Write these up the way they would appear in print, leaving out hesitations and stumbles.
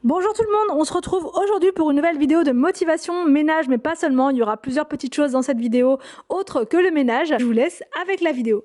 Bonjour tout le monde, on se retrouve aujourd'hui pour une nouvelle vidéo de motivation ménage, mais pas seulement, il y aura plusieurs petites choses dans cette vidéo autres que le ménage. Je vous laisse avec la vidéo.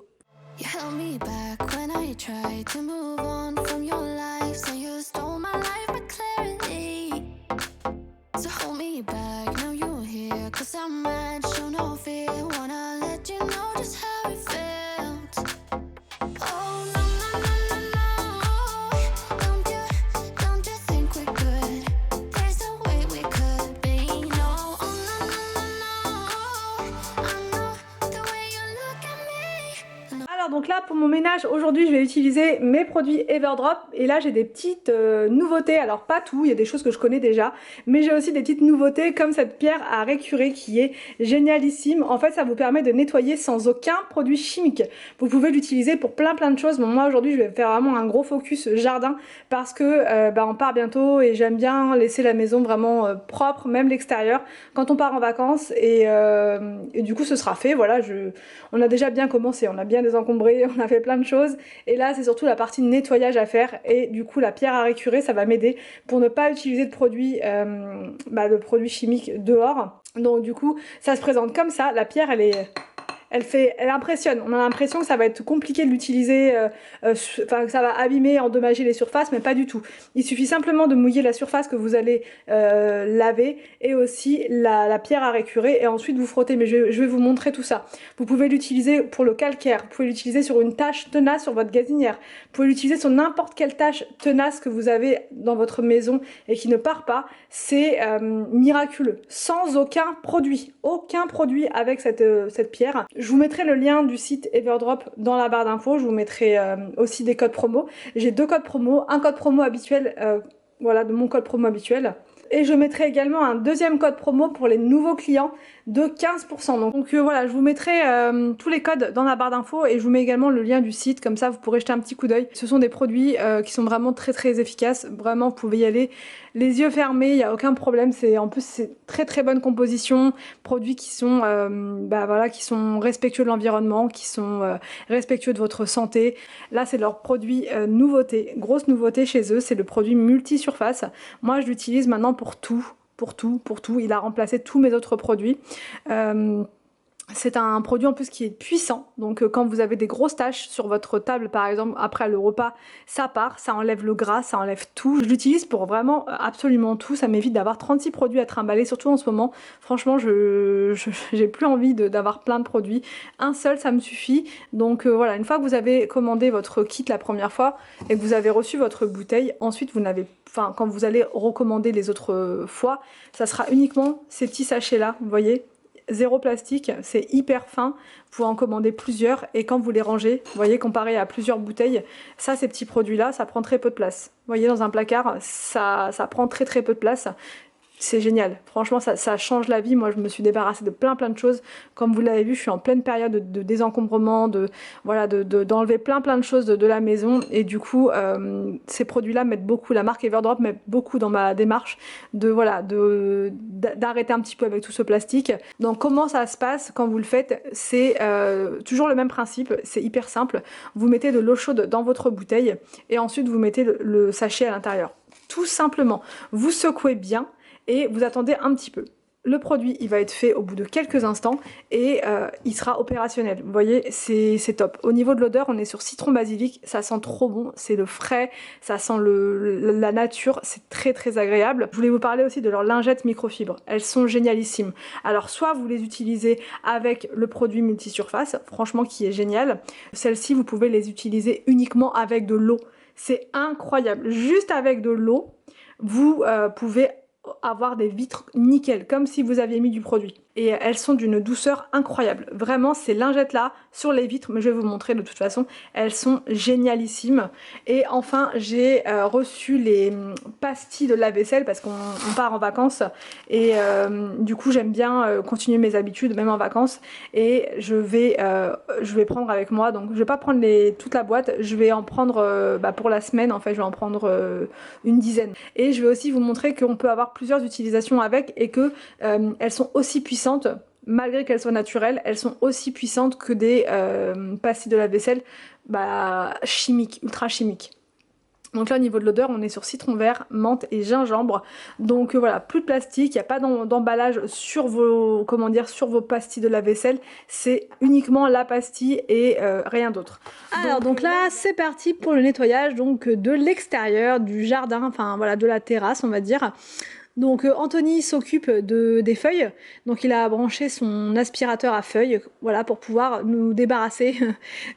Donc là pour mon ménage aujourd'hui je vais utiliser mes produits Everdrop et là j'ai des petites nouveautés, alors pas tout, il y a des choses que je connais déjà mais j'ai aussi des petites nouveautés comme cette pierre à récurer qui est génialissime. En fait ça vous permet de nettoyer sans aucun produit chimique, vous pouvez l'utiliser pour plein de choses. Bon, moi aujourd'hui je vais faire vraiment un gros focus jardin parce que on part bientôt et j'aime bien laisser la maison vraiment propre, même l'extérieur quand on part en vacances et du coup ce sera fait. Voilà, on a déjà bien commencé, on a bien désencombré, on a fait plein de choses et là c'est surtout la partie de nettoyage à faire et du coup la pierre à récurer ça va m'aider pour ne pas utiliser de produits chimiques dehors. Donc du coup ça se présente comme ça, la pierre elle impressionne. On a l'impression que ça va être compliqué de l'utiliser, que ça va abîmer, endommager les surfaces, mais pas du tout. Il suffit simplement de mouiller la surface que vous allez laver et aussi la pierre à récurer et ensuite vous frottez. Mais je vais vous montrer tout ça. Vous pouvez l'utiliser pour le calcaire, vous pouvez l'utiliser sur une tache tenace sur votre gazinière, vous pouvez l'utiliser sur n'importe quelle tache tenace que vous avez dans votre maison et qui ne part pas. C'est miraculeux, sans aucun produit avec cette pierre. Je vous mettrai le lien du site Everdrop dans la barre d'infos, je vous mettrai aussi des codes promo. J'ai deux codes promo, un code promo habituel, voilà, de mon code promo habituel. Et je mettrai également un deuxième code promo pour les nouveaux clients de 15%. Donc voilà, je vous mettrai tous les codes dans la barre d'infos et je vous mets également le lien du site, comme ça vous pourrez jeter un petit coup d'œil. Ce sont des produits qui sont vraiment très efficaces, vraiment vous pouvez y aller les yeux fermés, il n'y a aucun problème. En plus c'est très bonne composition, produits qui sont qui sont respectueux de l'environnement, qui sont respectueux de votre santé. Là c'est leur produit nouveauté, grosse nouveauté chez eux, c'est le produit multi-surface. Moi je l'utilise maintenant pour tout. Il a remplacé tous mes autres produits. C'est un produit en plus qui est puissant, donc quand vous avez des grosses taches sur votre table par exemple après le repas, ça part, ça enlève le gras, ça enlève tout. Je l'utilise pour vraiment absolument tout, ça m'évite d'avoir 36 produits à trimballer, surtout en ce moment. Franchement j'ai plus envie d'avoir plein de produits, un seul ça me suffit. Donc voilà, une fois que vous avez commandé votre kit la première fois et que vous avez reçu votre bouteille, ensuite quand vous allez recommander les autres fois, ça sera uniquement ces petits sachets là, vous voyez, zéro plastique, c'est hyper fin, vous pouvez en commander plusieurs et quand vous les rangez, vous voyez, comparé à plusieurs bouteilles, ça, ces petits produits là, ça prend très peu de place. Vous voyez, dans un placard, ça prend très peu de place. C'est génial, franchement ça change la vie. Moi je me suis débarrassée de plein de choses. Comme vous l'avez vu, je suis en pleine période de désencombrement, d'enlever plein de choses de la maison et du coup ces produits là m'aident beaucoup, la marque Everdrop m'aide beaucoup dans ma démarche d'arrêter un petit peu avec tout ce plastique. Donc comment ça se passe quand vous le faites? C'est toujours le même principe, c'est hyper simple. Vous mettez de l'eau chaude dans votre bouteille et ensuite vous mettez le sachet à l'intérieur. Tout simplement, vous secouez bien et vous attendez un petit peu. Le produit il va être fait au bout de quelques instants et il sera opérationnel. Vous voyez, c'est top. Au niveau de l'odeur, on est sur citron basilic, ça sent trop bon, c'est le frais, ça sent la nature, c'est très agréable. Je voulais vous parler aussi de leurs lingettes microfibres, elles sont génialissimes. Alors soit vous les utilisez avec le produit multisurface, franchement qui est génial. Celles-ci vous pouvez les utiliser uniquement avec de l'eau, c'est incroyable. Juste avec de l'eau, vous pouvez avoir des vitres nickel, comme si vous aviez mis du produit. Et elles sont d'une douceur incroyable. Vraiment, ces lingettes là sur les vitres, mais je vais vous montrer de toute façon, elles sont génialissimes. Et enfin, j'ai reçu les pastilles de lave-vaisselle parce qu'on part en vacances et du coup j'aime bien continuer mes habitudes même en vacances et je vais prendre avec moi. Donc je vais pas prendre toute la boîte, je vais en prendre pour la semaine. En fait, je vais en prendre une dizaine. Et je vais aussi vous montrer qu'on peut avoir plusieurs utilisations avec et que elles sont aussi puissantes. Malgré qu'elles soient naturelles, elles sont aussi puissantes que des pastilles de lave-vaisselle chimiques, ultra chimiques. Donc là au niveau de l'odeur on est sur citron vert, menthe et gingembre. Donc voilà, plus de plastique, il n'y a pas d'emballage sur vos, comment dire, sur vos pastilles de lave-vaisselle. C'est uniquement la pastille et rien d'autre. Alors donc là c'est parti pour le nettoyage donc de l'extérieur, du jardin, enfin voilà, de la terrasse on va dire. Donc Anthony s'occupe des feuilles, donc il a branché son aspirateur à feuilles, voilà, pour pouvoir nous débarrasser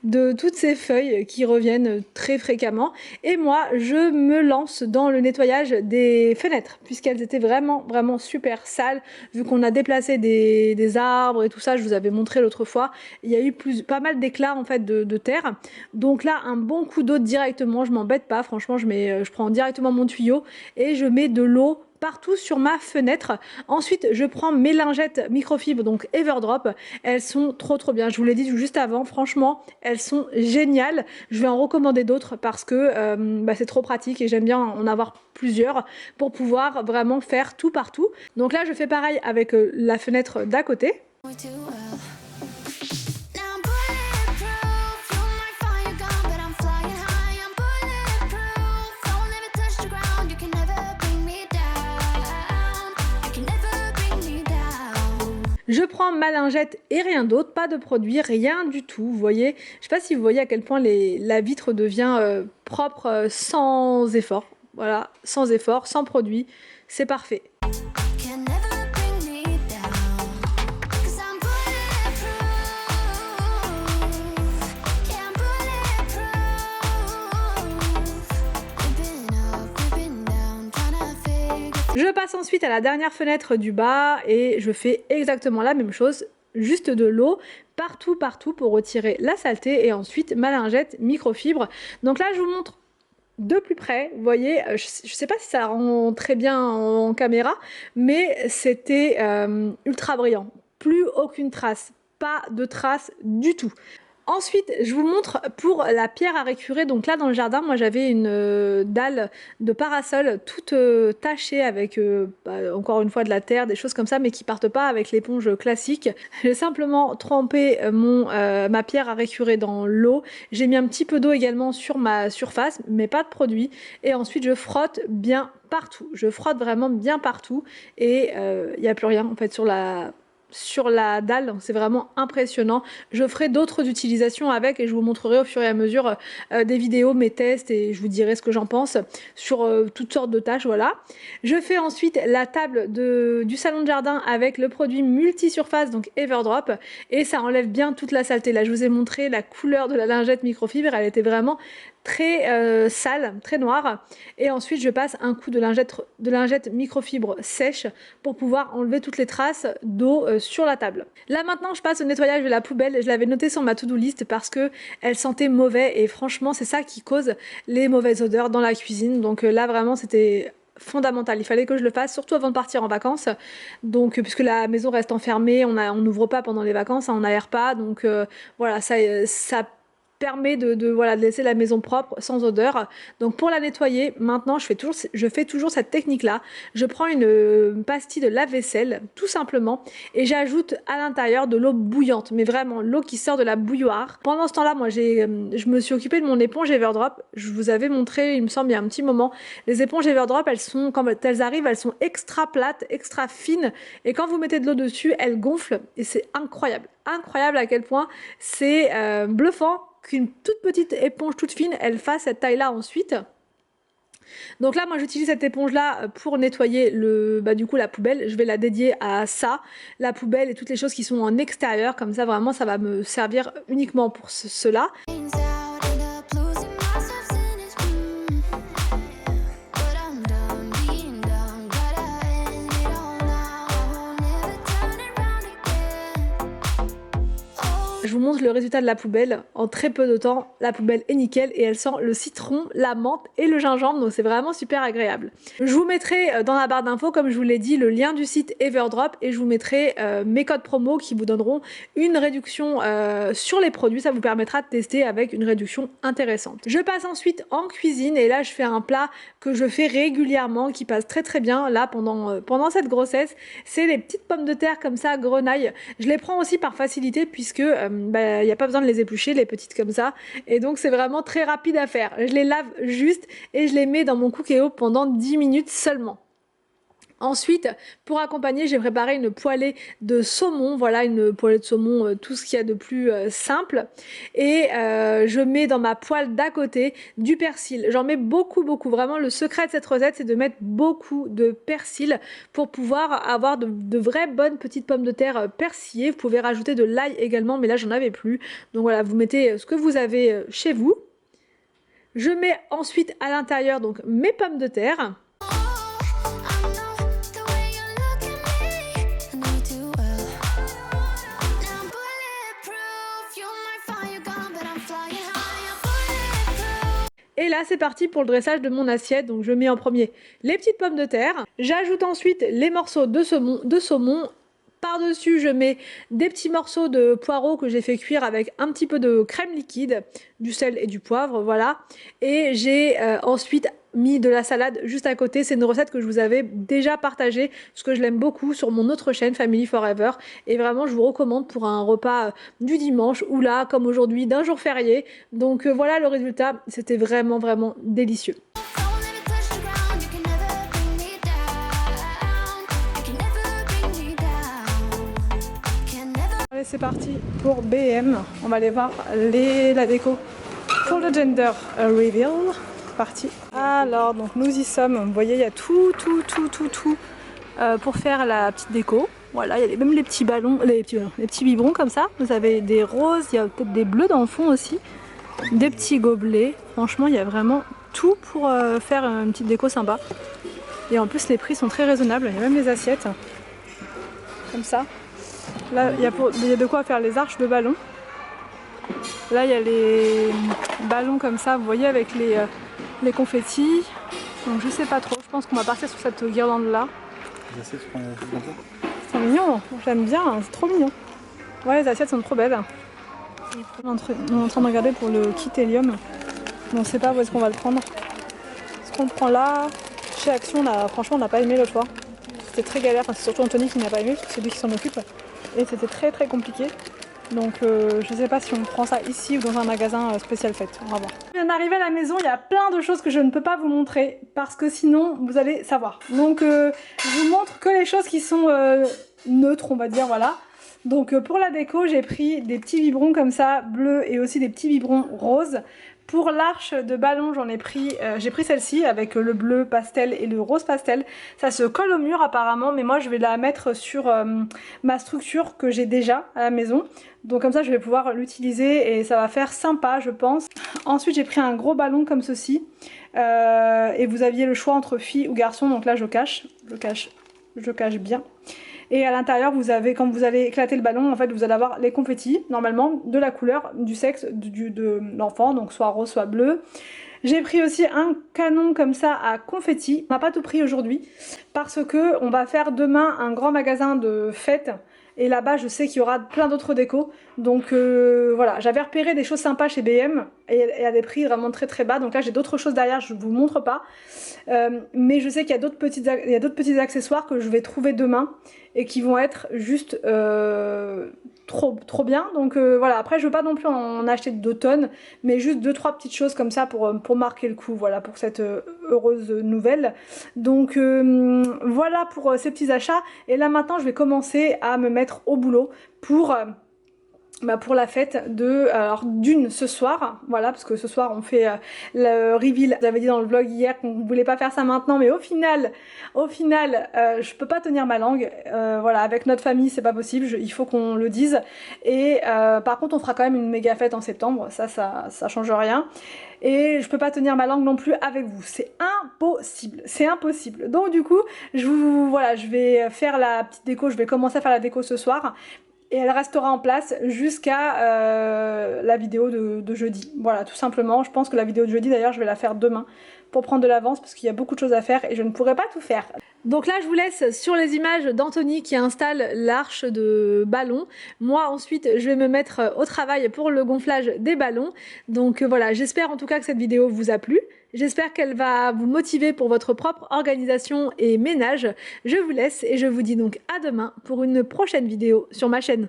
de toutes ces feuilles qui reviennent très fréquemment. Et moi je me lance dans le nettoyage des fenêtres, puisqu'elles étaient vraiment super sales, vu qu'on a déplacé des arbres et tout ça, je vous avais montré l'autre fois, il y a eu pas mal d'éclats en fait de terre. Donc là un bon coup d'eau directement, je m'embête pas, franchement je prends directement mon tuyau et je mets de l'eau partout sur ma fenêtre. Ensuite je prends mes lingettes microfibres donc Everdrop, elles sont trop bien, je vous l'ai dit juste avant, franchement elles sont géniales, je vais en recommander d'autres parce que c'est trop pratique et j'aime bien en avoir plusieurs pour pouvoir vraiment faire tout partout. Donc là je fais pareil avec la fenêtre d'à côté. Je prends ma lingette et rien d'autre, pas de produit, rien du tout, vous voyez. Je sais pas si vous voyez à quel point la vitre devient propre sans effort. Voilà, sans effort, sans produit, c'est parfait. Je passe ensuite à la dernière fenêtre du bas et je fais exactement la même chose, juste de l'eau partout pour retirer la saleté et ensuite ma lingette microfibre. Donc là je vous montre de plus près, vous voyez, je sais pas si ça rend très bien en caméra, mais c'était ultra brillant, plus aucune trace, pas de trace du tout. Ensuite, je vous montre pour la pierre à récurer. Donc là, dans le jardin, moi j'avais une dalle de parasol toute tachée avec, encore une fois, de la terre, des choses comme ça, mais qui partent pas avec l'éponge classique. J'ai simplement trempé ma pierre à récurer dans l'eau. J'ai mis un petit peu d'eau également sur ma surface, mais pas de produit. Et ensuite, je frotte bien partout. Je frotte vraiment bien partout. Et il n'y a plus rien, en fait, sur la dalle, c'est vraiment impressionnant. Je ferai d'autres utilisations avec et je vous montrerai au fur et à mesure des vidéos, mes tests et je vous dirai ce que j'en pense sur toutes sortes de tâches, voilà. Je fais ensuite la table du salon de jardin avec le produit multi-surface, donc Everdrop, et ça enlève bien toute la saleté. Là, je vous ai montré la couleur de la lingette microfibre, elle était vraiment très sale, très noire. Et ensuite je passe un coup de lingette microfibre sèche pour pouvoir enlever toutes les traces d'eau sur la table. Là maintenant je passe au nettoyage de la poubelle. Je l'avais noté sur ma to-do list parce que elle sentait mauvais et franchement c'est ça qui cause les mauvaises odeurs dans la cuisine. Donc là vraiment c'était fondamental, il fallait que je le fasse, surtout avant de partir en vacances. Donc puisque la maison reste enfermée, on n'ouvre pas pendant les vacances, on n'aère pas, donc voilà, ça permet de laisser la maison propre sans odeur. Donc pour la nettoyer, maintenant je fais toujours cette technique là. Je prends une pastille de lave-vaisselle tout simplement et j'ajoute à l'intérieur de l'eau bouillante, mais vraiment l'eau qui sort de la bouilloire. Pendant ce temps là moi je me suis occupée de mon éponge Everdrop. Je vous avais montré, il me semble il y a un petit moment, les éponges Everdrop, elles sont, quand elles arrivent, elles sont extra plates, extra fines, et quand vous mettez de l'eau dessus elles gonflent et c'est incroyable à quel point c'est bluffant qu'une toute petite éponge toute fine elle fasse cette taille là ensuite. Donc là moi j'utilise cette éponge là pour nettoyer du coup la poubelle. Je vais la dédier à ça, la poubelle et toutes les choses qui sont en extérieur, comme ça vraiment ça va me servir uniquement pour cela. Je vous montre le résultat de la poubelle. En très peu de temps, la poubelle est nickel et elle sent le citron, la menthe et le gingembre, donc c'est vraiment super agréable. Je vous mettrai dans la barre d'infos, comme je vous l'ai dit, le lien du site Everdrop et je vous mettrai mes codes promo qui vous donneront une réduction sur les produits. Ça vous permettra de tester avec une réduction intéressante. Je passe ensuite en cuisine et là je fais un plat que je fais régulièrement, qui passe très bien là pendant cette grossesse. C'est les petites pommes de terre comme ça, grenaille. Je les prends aussi par facilité puisque bah, il n'y a pas besoin de les éplucher, les petites comme ça. Et donc c'est vraiment très rapide à faire. Je les lave juste et je les mets dans mon Cookéo pendant 10 minutes seulement. Ensuite, pour accompagner, j'ai préparé une poêlée de saumon, voilà, une poêlée de saumon, tout ce qu'il y a de plus simple. Et je mets dans ma poêle d'à côté du persil. J'en mets beaucoup, vraiment. Le secret de cette recette, c'est de mettre beaucoup de persil pour pouvoir avoir de vraies bonnes petites pommes de terre persillées. Vous pouvez rajouter de l'ail également, mais là, j'en avais plus. Donc voilà, vous mettez ce que vous avez chez vous. Je mets ensuite à l'intérieur donc mes pommes de terre. Et là c'est parti pour le dressage de mon assiette. Donc je mets en premier les petites pommes de terre, j'ajoute ensuite les morceaux de saumon. Par-dessus, je mets des petits morceaux de poireaux que j'ai fait cuire avec un petit peu de crème liquide, du sel et du poivre, voilà. Et j'ai ensuite mis de la salade juste à côté. C'est une recette que je vous avais déjà partagée, parce que je l'aime beaucoup, sur mon autre chaîne Family Forever. Et vraiment, je vous recommande pour un repas du dimanche, ou là, comme aujourd'hui, d'un jour férié. Donc voilà le résultat, c'était vraiment délicieux. Allez, c'est parti pour BM. On va aller voir la déco pour le gender reveal. C'est parti. Alors, donc nous y sommes. Vous voyez, il y a tout pour faire la petite déco. Voilà, il y a même les petits ballons, les petits biberons comme ça. Vous avez des roses, il y a peut-être des bleus dans le fond aussi. Des petits gobelets. Franchement, il y a vraiment tout pour faire une petite déco sympa. Et en plus, les prix sont très raisonnables. Il y a même les assiettes. Comme ça. Là, il y a de quoi faire les arches de ballons. Là, il y a les ballons comme ça, vous voyez, avec les confettis. Donc, je sais pas trop. Je pense qu'on va partir sur cette guirlande-là. Les assiettes, c'est mignon. J'aime bien. C'est trop mignon. Ouais, les assiettes sont trop belles. On est en train de regarder pour le kit hélium. Mais on ne sait pas où est-ce qu'on va le prendre. Est-ce qu'on le prend là? Chez Action, franchement, on n'a pas aimé l'autre fois. C'était très galère. Enfin, c'est surtout Anthony qui n'a pas aimé, parce que c'est lui qui s'en occupe. Et c'était très compliqué. Donc je sais pas si on prend ça ici ou dans un magasin spécial fête. On va voir. Je viens d'arriver à la maison, il y a plein de choses que je ne peux pas vous montrer parce que sinon vous allez savoir. Donc je vous montre que les choses qui sont neutres, on va dire, voilà. Donc pour la déco, j'ai pris des petits biberons comme ça, bleus, et aussi des petits biberons roses. Pour l'arche de ballon, j'ai pris celle-ci avec le bleu pastel et le rose pastel. Ça se colle au mur apparemment, mais moi je vais la mettre sur ma structure que j'ai déjà à la maison. Donc comme ça je vais pouvoir l'utiliser et ça va faire sympa, je pense. Ensuite j'ai pris un gros ballon comme ceci. Et vous aviez le choix entre fille ou garçon, donc là je cache bien. Et à l'intérieur, quand vous allez éclater le ballon, en fait, vous allez avoir les confettis, normalement, de la couleur du sexe de l'enfant, donc soit rose, soit bleu. J'ai pris aussi un canon comme ça à confettis. On n'a pas tout pris aujourd'hui, parce que on va faire demain un grand magasin de fêtes. Et là-bas, je sais qu'il y aura plein d'autres décos. Donc voilà, j'avais repéré des choses sympas chez BM et à des prix vraiment très bas. Donc là, j'ai d'autres choses derrière, je ne vous montre pas. Mais je sais qu'il y a d'autres petits accessoires que je vais trouver demain et qui vont être juste trop bien. Donc voilà, après je veux pas non plus en acheter d'automne, mais juste 2-3 petites choses comme ça pour marquer le coup, voilà, pour cette heureuse nouvelle. Donc voilà pour ces petits achats. Et là maintenant je vais commencer à me mettre au boulot pour la fête d'une ce soir, voilà, parce que ce soir on fait le reveal. J'avais dit dans le vlog hier qu'on voulait pas faire ça maintenant, mais au final je peux pas tenir ma langue, voilà, avec notre famille c'est pas possible, il faut qu'on le dise. Et par contre on fera quand même une méga fête en septembre, ça change rien. Et je peux pas tenir ma langue non plus avec vous, c'est impossible. Donc du coup je vais faire la petite déco, je vais commencer à faire la déco ce soir. Et elle restera en place jusqu'à la vidéo de jeudi. Voilà, tout simplement. Je pense que la vidéo de jeudi, d'ailleurs, je vais la faire demain pour prendre de l'avance parce qu'il y a beaucoup de choses à faire et je ne pourrai pas tout faire. Donc là, je vous laisse sur les images d'Anthony qui installe l'arche de ballon. Moi, ensuite, je vais me mettre au travail pour le gonflage des ballons. Donc voilà, j'espère en tout cas que cette vidéo vous a plu. J'espère qu'elle va vous motiver pour votre propre organisation et ménage. Je vous laisse et je vous dis donc à demain pour une prochaine vidéo sur ma chaîne.